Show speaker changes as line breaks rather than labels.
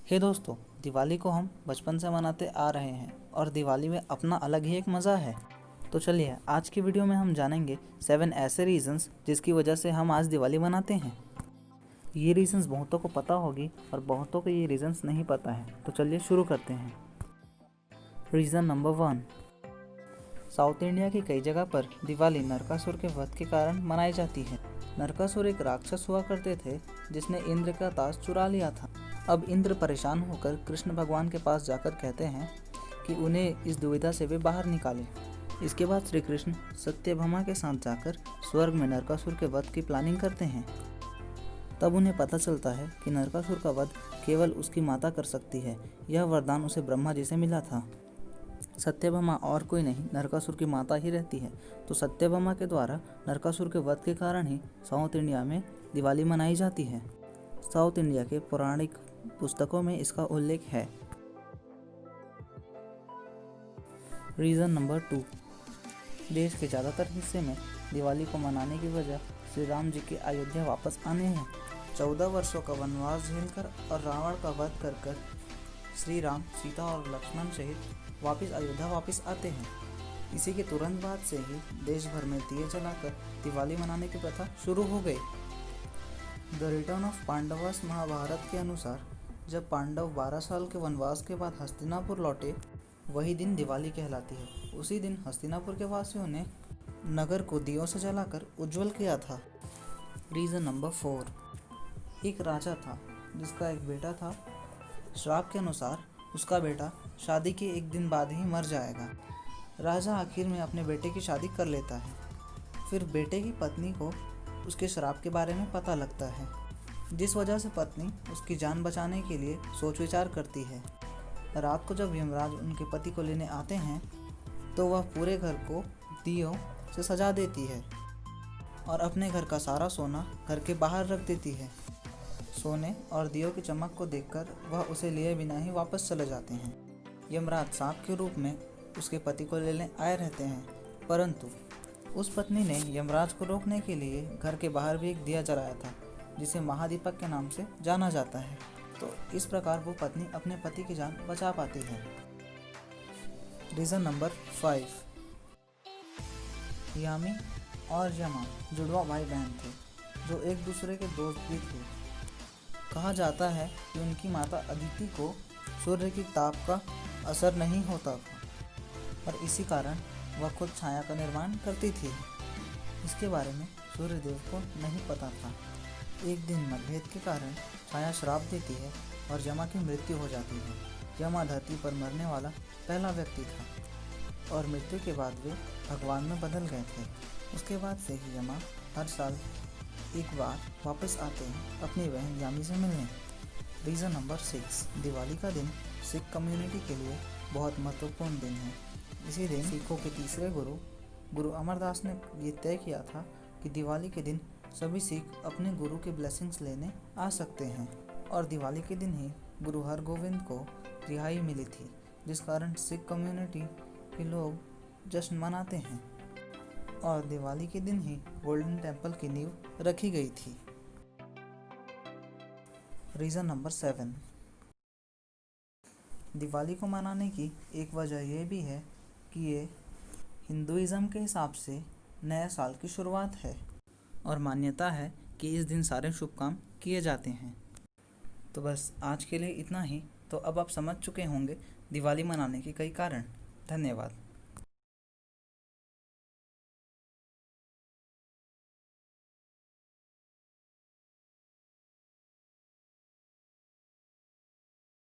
हे दोस्तों, दिवाली को हम बचपन से मनाते आ रहे हैं और दिवाली में अपना अलग ही एक मज़ा है। तो चलिए आज की वीडियो में हम जानेंगे 7 ऐसे रीजंस जिसकी वजह से हम आज दिवाली मनाते हैं। ये रीजंस बहुतों को पता होगी और बहुतों को ये रीजंस नहीं पता है। तो चलिए शुरू करते हैं। रीज़न नंबर 1, साउथ इंडिया की कई जगह पर दिवाली नरकासुर के वध के कारण मनाई जाती है। नरकासुर एक राक्षस हुआ करते थे जिसने इंद्र का ताज चुरा लिया था। अब इंद्र परेशान होकर कृष्ण भगवान के पास जाकर कहते हैं कि उन्हें इस दुविधा से वे बाहर निकालें। इसके बाद श्री कृष्ण सत्यभामा के साथ जाकर स्वर्ग में नरकासुर के वध की प्लानिंग करते हैं। तब उन्हें पता चलता है कि नरकासुर का वध केवल उसकी माता कर सकती है। यह वरदान उसे ब्रह्मा जी से मिला था। सत्यभामा और कोई नहीं, नरकासुर की माता ही रहती है। तो सत्यभामा के द्वारा नरकासुर के वध के कारण ही साउथ इंडिया में दिवाली मनाई जाती है। साउथ इंडिया के पौराणिक पुस्तकों में इसका उल्लेख है। रीज़न नंबर 2, देश के ज़्यादातर हिस्से में दिवाली को मनाने की वजह श्री राम जी के अयोध्या वापस आने हैं। 14 वर्षों का वनवास झेलकर और रावण का वध कर श्री राम, सीता और लक्ष्मण सहित अयोध्या वापस आते हैं। इसी के तुरंत बाद से ही देश भर में दिए जलाकर दिवाली मनाने की प्रथा शुरू हो गई। The return of Pandavas Mahabharat के अनुसार जब पांडव 12 साल के वनवास के बाद हस्तिनापुर लौटे, वही दिन दिवाली कहलाती है। उसी दिन हस्तिनापुर के वासियों ने नगर को दियों से जलाकर उज्जवल किया था। रीज़न नंबर 4, एक राजा था जिसका एक बेटा था। श्राप के अनुसार उसका बेटा शादी के एक दिन बाद ही मर जाएगा। राजा आखिर में अपने बेटे की शादी कर लेता है। फिर बेटे की पत्नी को उसके श्राप के बारे में पता लगता है, जिस वजह से पत्नी उसकी जान बचाने के लिए सोच विचार करती है। रात को जब यमराज उनके पति को लेने आते हैं तो वह पूरे घर को दियों से सजा देती है और अपने घर का सारा सोना घर के बाहर रख देती है। सोने और दियों की चमक को देखकर वह उसे लिए बिना ही वापस चले जाते हैं। यमराज सांप के रूप में उसके पति को लेने आए रहते हैं, परंतु उस पत्नी ने यमराज को रोकने के लिए घर के बाहर भी एक दिया जलाया था, जिसे महादीपक के नाम से जाना जाता है। तो इस प्रकार वो पत्नी अपने पति की जान बचा पाती है। रीज़न नंबर 5, यामी और यमा जुड़वा भाई बहन थे जो एक दूसरे के दोस्त भी थे। कहा जाता है कि उनकी माता अदिति को सूर्य की ताप का असर नहीं होता था और इसी कारण वह खुद छाया का निर्माण करती थी। इसके बारे में सूर्यदेव को नहीं पता था। एक दिन मतभेद के कारण छाया श्राप देती है और यमा की मृत्यु हो जाती है। यमा धरती पर मरने वाला पहला व्यक्ति था और मृत्यु के बाद वे भगवान में बदल गए थे। उसके बाद से ही यमा हर साल एक बार वापस आते हैं अपनी बहन यामी से मिलने। रीज़न नंबर 6, दिवाली का दिन सिख कम्युनिटी के लिए बहुत महत्वपूर्ण दिन है। इसी दिन सिखों के तीसरे गुरु अमरदास ने ये तय किया था कि दिवाली के दिन सभी सिख अपने गुरु के ब्लेसिंग्स लेने आ सकते हैं और दिवाली के दिन ही गुरु हरगोविंद को रिहाई मिली थी, जिस कारण सिख कम्युनिटी के लोग जश्न मनाते हैं और दिवाली के दिन ही गोल्डन टेम्पल की नींव रखी गई थी। रीज़न नंबर 7, दिवाली को मनाने की एक वजह यह भी है कि ये हिंदुइज़्म के हिसाब से नए साल की शुरुआत है और मान्यता है कि इस दिन सारे शुभ काम किए जाते हैं। तो बस आज के लिए इतना ही। तो अब आप समझ चुके होंगे दिवाली मनाने के कई कारण। धन्यवाद।